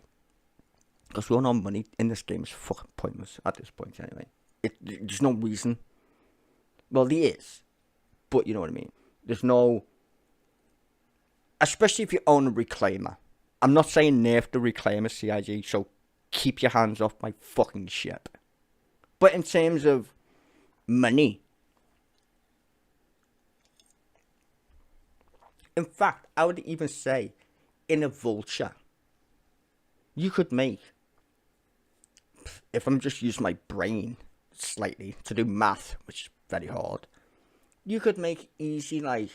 Because we all know money in this game is fucking pointless at this point anyway. There's no reason. Well, there is. But you know what I mean. There's no... Especially if you own a reclaimer. I'm not saying nerf the reclaimer, CIG, so keep your hands off my fucking ship. But in terms of money... In fact, I would even say, in a vulture, you could make... If I'm just using my brain slightly to do math, which is very hard, you could make easy like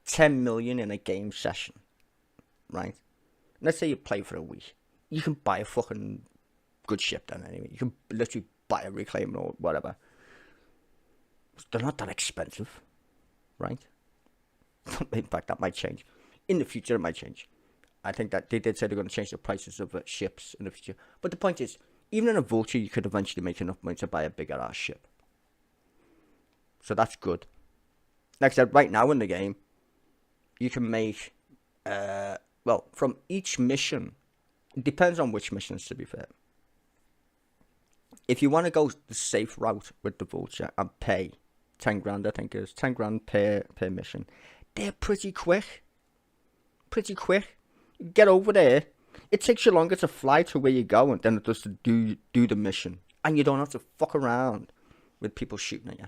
10 million in a game session, right? Let's say you play for a week. You can buy a fucking good ship then anyway. You can literally buy a reclaimer or whatever. They're not that expensive, right? In fact, that might change. In the future, it might change. I think that they did say they're going to change the prices of ships in the future. But the point is, even in a vulture, you could eventually make enough money to buy a bigger ass ship. So that's good. Like I said, right now in the game, you can make, well, from each mission, it depends on which missions, to be fair. If you want to go the safe route with the vulture and pay 10 grand, I think it is, 10 grand per mission, they're pretty quick. Pretty quick. Get over there. It takes you longer to fly to where you're going than it does to do the mission. And you don't have to fuck around with people shooting at you.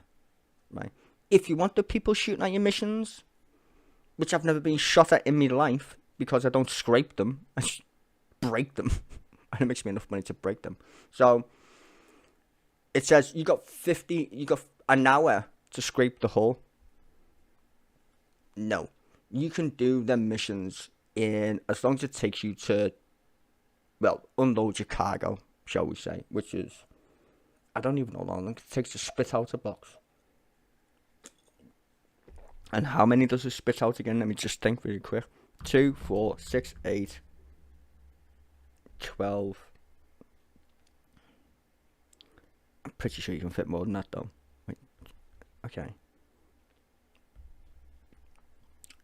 Right? If you want the people shooting at your missions, which I've never been shot at in my life because I don't scrape them, I just break them. And it makes me enough money to break them. So it says you got an hour to scrape the hull. No. You can do them missions in as long as it takes you to, well, unload your cargo, shall we say, which is, I don't even know how long it takes to spit out a box. And how many does it spit out again? Let me just think really quick. 2, 4, 6, 8, 12. I'm pretty sure you can fit more than that though. Wait. Okay.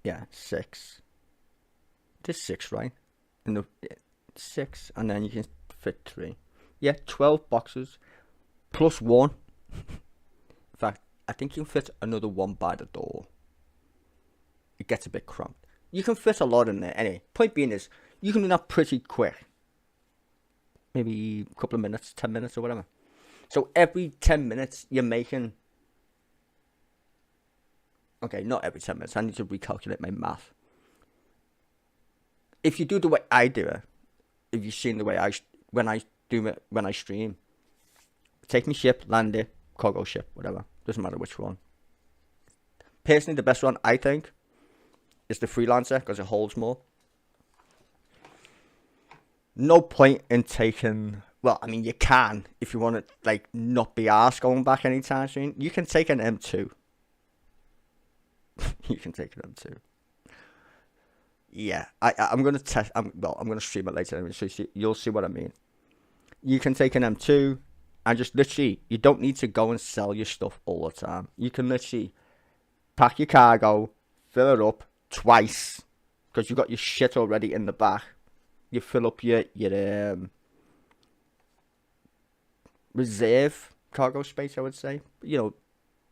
Yeah, 6. There's 6, right? And the 6, and then you can fit 3. Yeah, 12 boxes plus 1. In fact, I think you can fit another 1 by the door. It gets a bit cramped. You can fit a lot in there. Anyway, point being is, you can do that pretty quick. Maybe a couple of minutes, 10 minutes or whatever. So every 10 minutes, you're making... Okay, not every 10 minutes. I need to recalculate my math. If you do the way I do it, if you've seen the way when I stream, take my ship, land it, cargo ship, whatever. Doesn't matter which one. Personally, the best one, I think, is the freelancer, because it holds more. No point in taking... Well, I mean, you can, if you want to, like, not be arsed going back anytime soon. You can take an M2. You can take an M2. Yeah, I'm going to test... I'm going to stream it later anyway, so you'll see what I mean. You can take an M2 and just literally... You don't need to go and sell your stuff all the time. You can literally pack your cargo, fill it up twice, because you got your shit already in the back. You fill up your reserve cargo space, I would say. You know,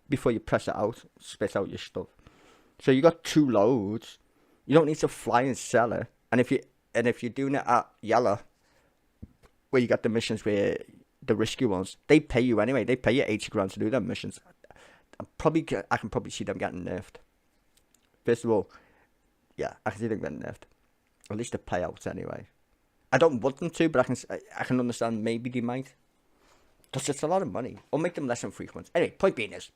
before you press it out, spit out your stuff. So you got 2 loads. You don't need to fly and sell it. And if you're doing it at Yellow, where you got the missions where the risky ones, they pay you anyway. They pay you 80 grand to do them missions. I can probably see them getting nerfed. First of all, yeah, I can see them getting nerfed. At least the payouts anyway. I don't want them to, but I can understand maybe they might. Because it's a lot of money. Or make them less infrequent. Anyway, point being is,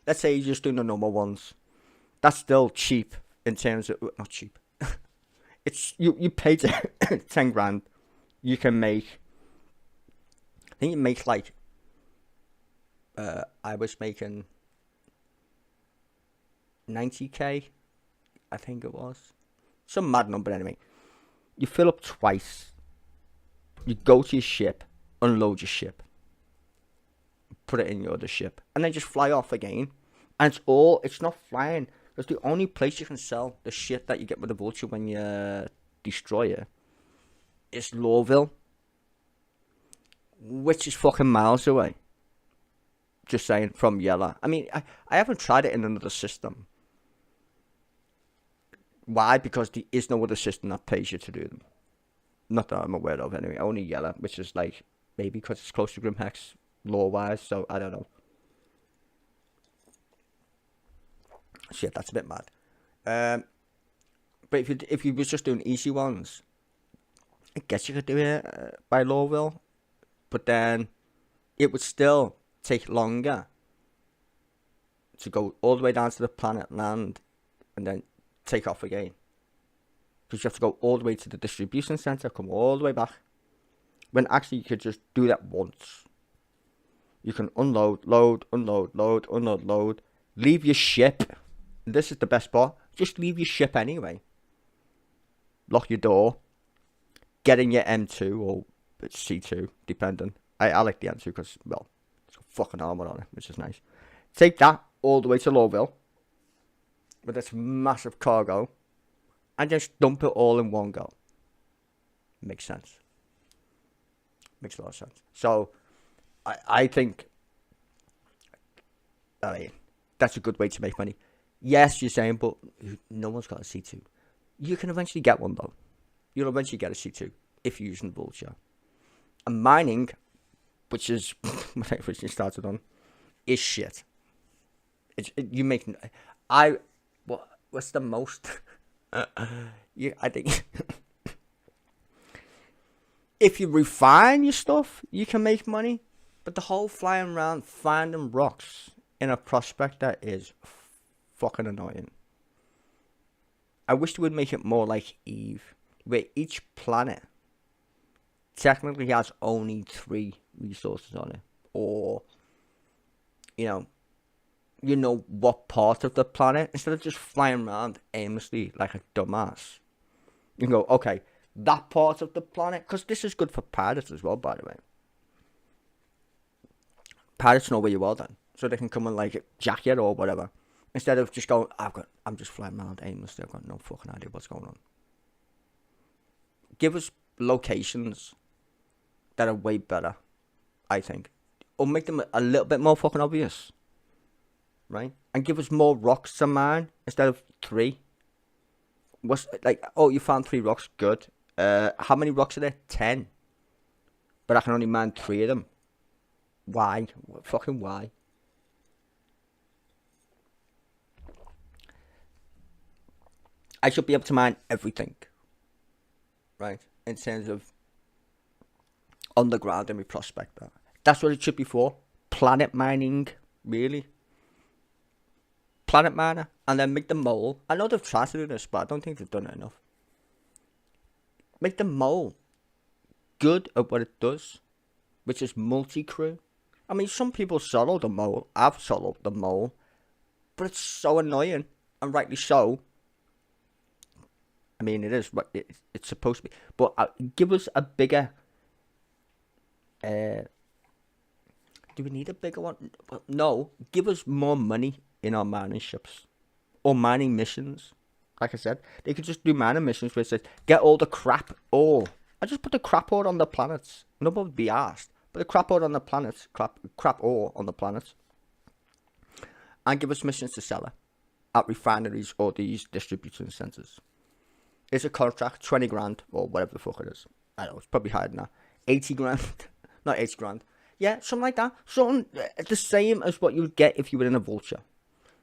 let's say you're just doing the normal ones. That's still cheap in terms of, not cheap. It's you pay 10 grand. You can make, I think you make like, I was making 90k, I think it was. Some mad number anyway. You fill up twice. You go to your ship, unload your ship, put it in your other ship, and then just fly off again. And it's not flying. Because the only place you can sell the shit that you get with the Vulture when you destroy it is Lawville, which is fucking miles away. Just saying, from Yellow. I mean, I haven't tried it in another system. Why? Because there is no other system that pays you to do them. Not that I'm aware of anyway. Only Yellow, which is like, maybe because it's close to Grimhex law-wise, so I don't know. Shit, that's a bit mad. But if you was just doing easy ones, I guess you could do it by Lawville, but then it would still take longer to go all the way down to the planet, land, and then take off again. Because you have to go all the way to the distribution center, come all the way back. When actually you could just do that once. You can unload, load, unload, load, unload, load, leave your ship. This is the best part. Just leave your ship anyway. Lock your door. Get in your M2 or C2, depending. I like the M2 because, well, it's got fucking armor on it, which is nice. Take that all the way to Lawville with this massive cargo and just dump it all in one go. Makes sense. Makes a lot of sense. So, I think, I mean, that's a good way to make money. Yes, you're saying, but no one's got a C2. You can eventually get one, though. You'll eventually get a C2 if you're using Vulture. And mining, which is what I originally started on, is shit. You make... What's the most... I think... if you refine your stuff, you can make money. But the whole flying around finding rocks in a prospector is fucking annoying. I wish they would make it more like Eve, where each planet technically has only 3 resources on it. Or, you know what part of the planet, instead of just flying around aimlessly like a dumbass. You can go, okay, that part of the planet, because this is good for pirates as well, by the way. Pirates know where you are then, so they can come and like jack you or whatever. Instead of just going, I'm just flying around aimlessly, I've got no fucking idea what's going on. Give us locations that are way better, I think. Or make them a little bit more fucking obvious. Right? And give us more rocks to mine instead of 3. What's like, oh, you found 3 rocks, good. How many rocks are there? 10. But I can only mine 3 of them. Why? Fucking why? I should be able to mine everything, right? In terms of on the ground and we prospect that. That's what it should be for. Planet mining, really. Planet miner, and then make the mole. I know they've tried to do this, but I don't think they've done it enough. Make the mole good at what it does, which is multi-crew. I mean, some people solo the mole. I've soloed the mole, but it's so annoying, and rightly so. I mean, it is what it's supposed to be. But give us a bigger... do we need a bigger one? Well, no. Give us more money in our mining ships. Or mining missions. like I said. They could just do minor missions where it says, get all the crap ore. I just put the crap ore on the planets. Nobody would be asked. Put the crap ore on the planets. Crap ore on the planets. And give us missions to sell it at refineries or these distribution centers. It's a contract, 20 grand or whatever the fuck it is. I don't know, it's probably higher than that. 80 grand. Not 80 grand. Yeah, something like that. Something the same as what you would get if you were in a vulture.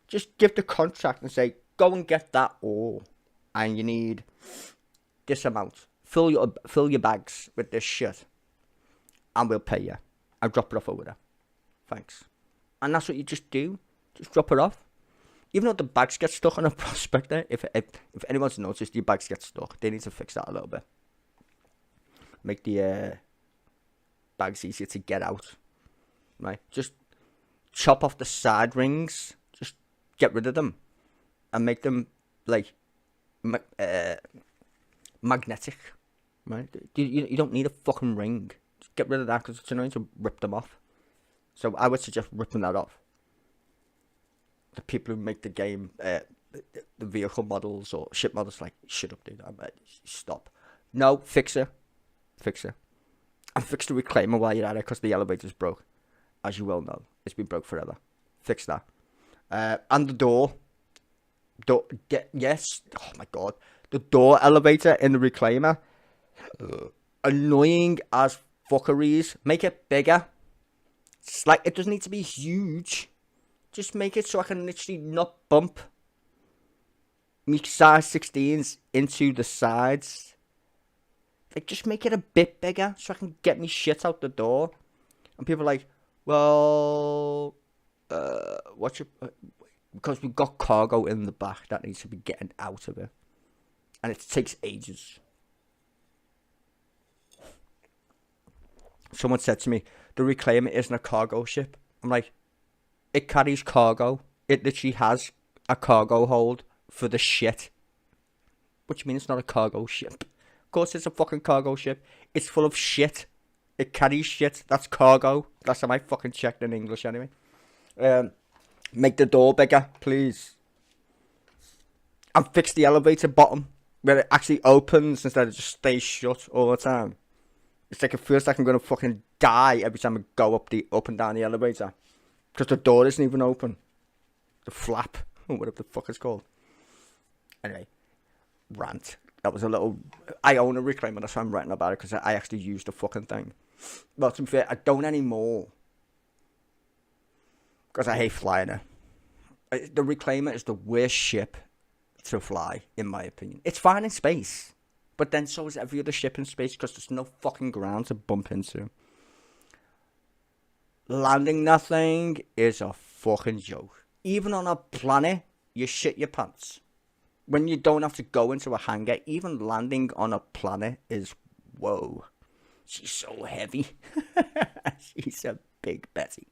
Just give the contract and say, go and get that ore. And you need this amount. Fill your bags with this shit. And we'll pay you. I'll drop it off over there. Thanks. And that's what you just do. Just drop it off. Even though the bags get stuck on a prospector, if anyone's noticed your bags get stuck, they need to fix that a little bit. Make the bags easier to get out. Right? Just chop off the side rings. Just get rid of them. And make them, like, magnetic. Right? You don't need a fucking ring. Just get rid of that because it's annoying to rip them off. So I would suggest ripping that off. The people who make the game, the vehicle models or ship models, like, shut up, dude. Stop. No, fix it. Fix it. And fix the reclaimer while you're at it because the elevator's broke. As you well know, it's been broke forever. Fix that. And the door. Yes. Oh my god. The door elevator in the reclaimer. Annoying as fuckeries. Make it bigger. It's like, it doesn't need to be huge. Just make it so I can literally not bump me size 16s into the sides. Like, just make it a bit bigger so I can get me shit out the door. And people are like, well, because we've got cargo in the back that needs to be getting out of it. And it takes ages. Someone said to me, the Reclaimer isn't a cargo ship. I'm like, it carries cargo. It literally has a cargo hold for the shit. What do you mean it's not a cargo ship? Of course it's a fucking cargo ship. It's full of shit. It carries shit. That's cargo. That's how I fucking checked in English anyway. Make the door bigger, please. And fix the elevator bottom where it actually opens instead of just stays shut all the time. It's like it feels like I'm going to fucking die every time I go up and down the elevator. Because the door isn't even open. The flap, or whatever the fuck it's called. Anyway, rant. That was a little... I own a Reclaimer, that's why I'm writing about it, because I actually used the fucking thing. Well, to be fair, I don't anymore. Because I hate flying it. The Reclaimer is the worst ship to fly, in my opinion. It's fine in space. But then so is every other ship in space, because there's no fucking ground to bump into. Landing that thing is a fucking joke. Even on a planet, you shit your pants. When you don't have to go into a hangar, even landing on a planet is, whoa. She's so heavy. She's a big Betty.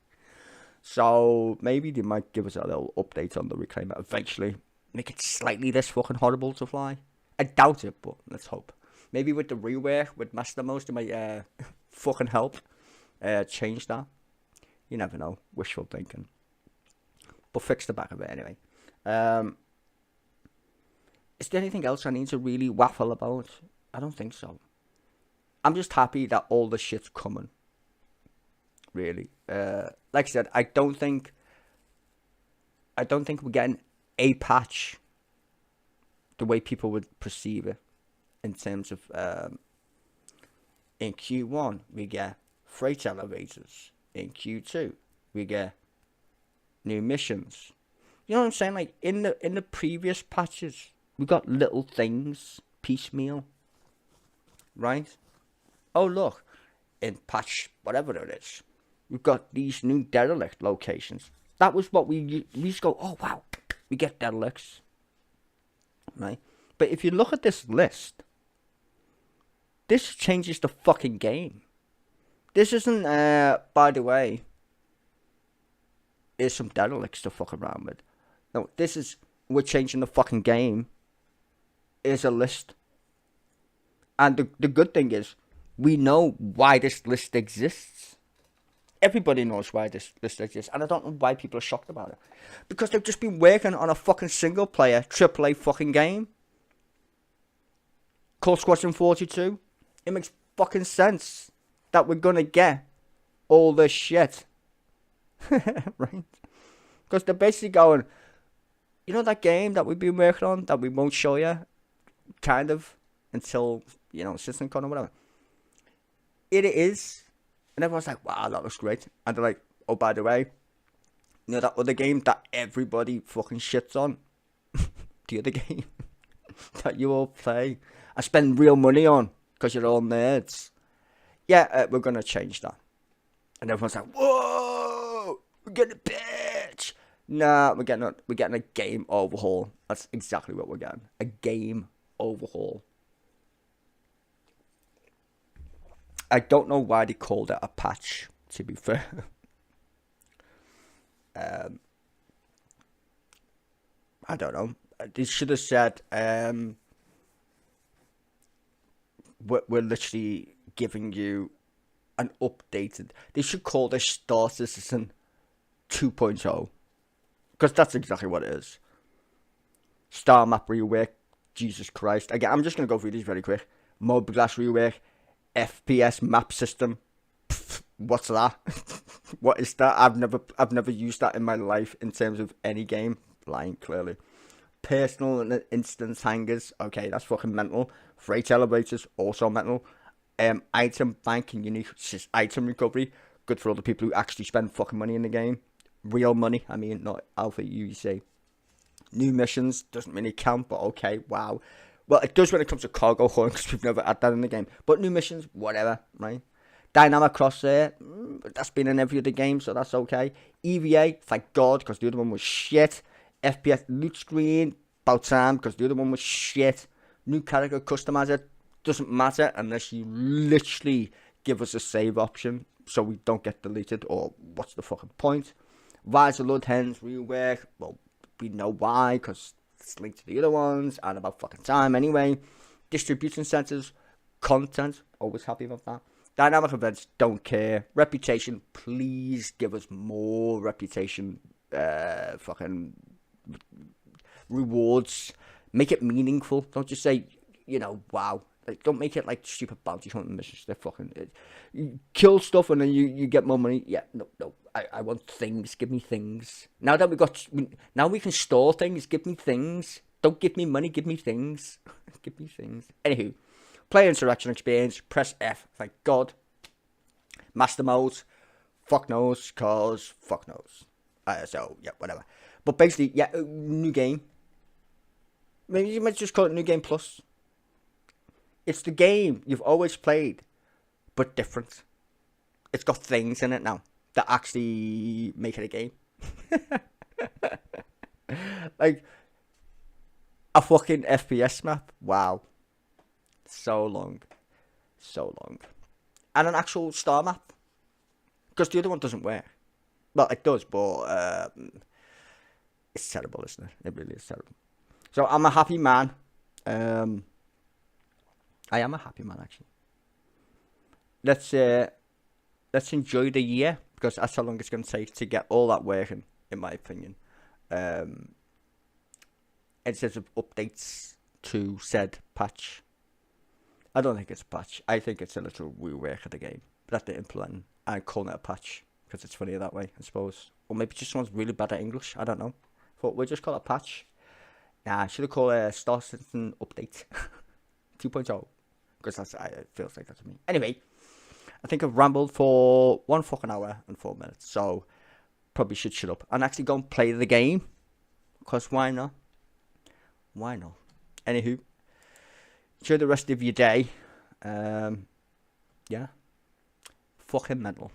So maybe they might give us a little update on the Reclaimer eventually. Make it slightly less fucking horrible to fly. I doubt it, but let's hope. Maybe with the rework, with Master Most, it might fucking help change that. You never know. Wishful thinking. But fix the back of it anyway. Is there anything else I need to really waffle about? I don't think so. I'm just happy that all the shit's coming. Really. Like I said, I don't think we're getting a patch the way people would perceive it. In terms of in Q1 we get freight elevators. In Q2 we get new missions. You know what I'm saying? Like in the previous patches, we got little things piecemeal, right? Oh look, in patch whatever it is, we've got these new derelict locations. That was what we used to go. Oh wow, we get derelicts, right? But if you look at this list, this changes the fucking game. This isn't, by the way, here's some derelicts to fuck around with. No, this is, we're changing the fucking game. Here's a list. And the good thing is, we know why this list exists. Everybody knows why this list exists. And I don't know why people are shocked about it. Because they've just been working on a fucking single player, AAA fucking game Call Squadron 42. It makes fucking sense that we're gonna get all this shit. Right? Because they're basically going, you know that game that we've been working on that we won't show you, kind of, until, you know, System Con or whatever. It is. And everyone's like, wow, that looks great. And they're like, oh, by the way, you know that other game that everybody fucking shits on? The other game that you all play and spend real money on because you're all nerds. Yeah, we're going to change that. And everyone's like, whoa, we're getting a bitch. Nah, we're getting a game overhaul. That's exactly what we're getting. A game overhaul. I don't know why they called it a patch, to be fair. I don't know. They should have said, we're literally giving you an updated. They should call this Star Citizen 2.0. Because that's exactly what it is. Star map rework. Jesus Christ. Again, I'm just going to go through these very quick. Mobiglass rework. FPS map system. Pfft, what's that? What is that? I've never used that in my life in terms of any game. Lying, clearly. Personal and instance hangers. Okay, that's fucking mental. Freight elevators. Also mental. Item bank and unique item recovery. Good for all the people who actually spend fucking money in the game. Real money. I mean, not alpha UEC. New missions. Doesn't really count, but okay. Wow. Well, it does when it comes to cargo hunt, because we've never had that in the game. But new missions, whatever, right? Dynamic crosshair, that's been in every other game, so that's okay. EVA, thank God, because the other one was shit. FPS loot screen, about time, because the other one was shit. New character customizer, doesn't matter unless you literally give us a save option, so we don't get deleted, or what's the fucking point? Rise of Blood Hens rework, well, we know why, because it's linked to the other ones, and about fucking time anyway. Distribution centers, content, always happy about that. Dynamic events, don't care. Reputation, please give us more reputation, fucking rewards. Make it meaningful. Don't just say, you know, wow. Like, don't make it like stupid bounty hunting missions. They're fucking you kill stuff and then you get more money. Yeah, no. I want things. Give me things. Now that now we can store things. Give me things. Don't give me money. Give me things. Give me things. Anywho, player interaction experience. Press F. Thank God. Master mode. Fuck knows, cause fuck knows. So yeah, whatever. But basically, yeah, new game. Maybe you might just call it New Game Plus. It's the game you've always played, but different. It's got things in it now that actually make it a game. Like a fucking FPS map. Wow. So long. And an actual star map. Because the other one doesn't work. Well, it does, but it's terrible, isn't it? It really is terrible. So I'm a happy man. I am a happy man, actually. Let's enjoy the year, because that's how long it's going to take to get all that working, in my opinion. Instead of updates to said patch. I don't think it's a patch. I think it's a little rework of the game that they're implementing and calling it a patch, because it's funnier that way, I suppose. Or maybe just someone's really bad at English. I don't know. But we'll just call it a patch. Nah, I should have called it a Star Citizen Update 2.0. Because it feels like that to me. Anyway, I think I've rambled for 1 fucking hour and 4 minutes. So, probably should shut up and actually go and play the game. Because why not? Why not? Anywho, enjoy the rest of your day. Yeah. Fucking mental.